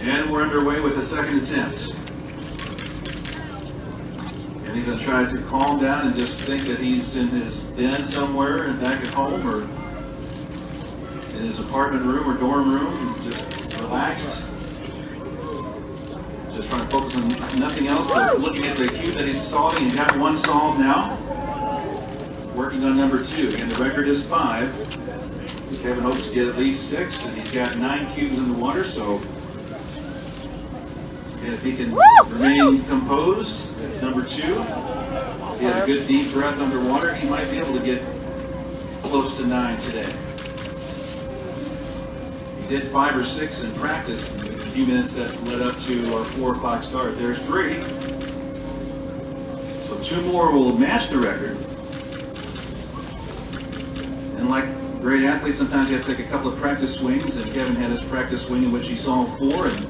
And we're underway with the second attempt. And he's going to try to calm down and just think that he's in his den somewhere and back at home or in his apartment room or dorm room, just relaxed. Just trying to focus on nothing else but looking at the cube that he's solving. He's got one solved now. Working on number 2. Again, the record is 5. Kevin hopes to get at least 6, and he's got 9 cubes in the water, so if he can remain composed, that's number 2. If he had a good deep breath underwater, he might be able to get close to 9 today. He did 5 or 6 in practice in the few minutes that led up to our 4 o'clock start. There's 3. So 2 more will match the record. And like great athletes, sometimes you have to take a couple of practice swings, and Kevin had his practice swing in which he solved 4, and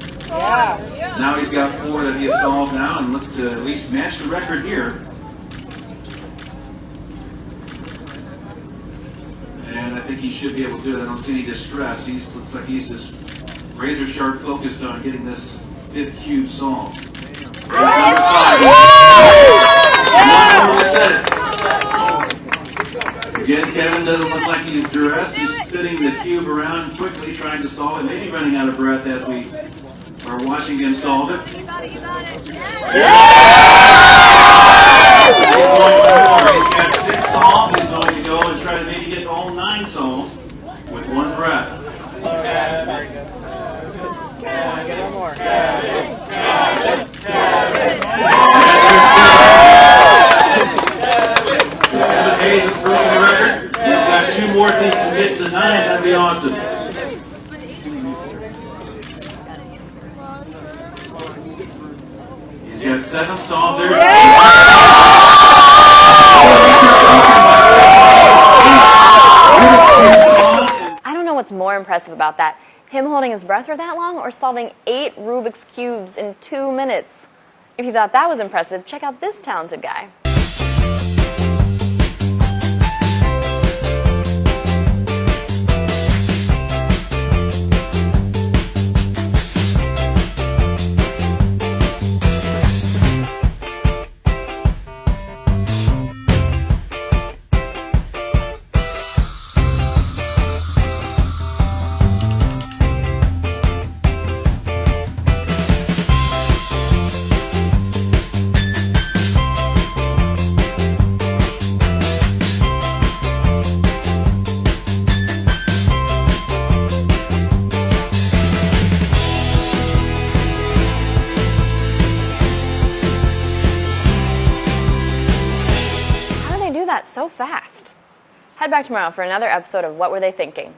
now he's got 4 that he has solved now, and looks to at least match the record here. And I think he should be able to do it. I don't see any distress. Looks like he's just razor sharp focused on getting this 5th cube solved. Again, Kevin doesn't look like he's dressed. He's spinning the cube around quickly, trying to solve it. Maybe running out of breath as we are watching him solve it. You got it, you got it. He's going for more. He's got 6 solved. He's going to go and try to maybe get all 9 solved with 1 breath. Get one more. Kevin Hayes has broken the record. He's got 2 more things to get to 9. That'd be awesome. He's got 7 solved. There's 8. I don't know what's more impressive about that. Him holding his breath for that long or solving 8 Rubik's Cubes in 2 minutes. If you thought that was impressive, check out this talented guy. So fast. Head back tomorrow for another episode of What Were They Thinking?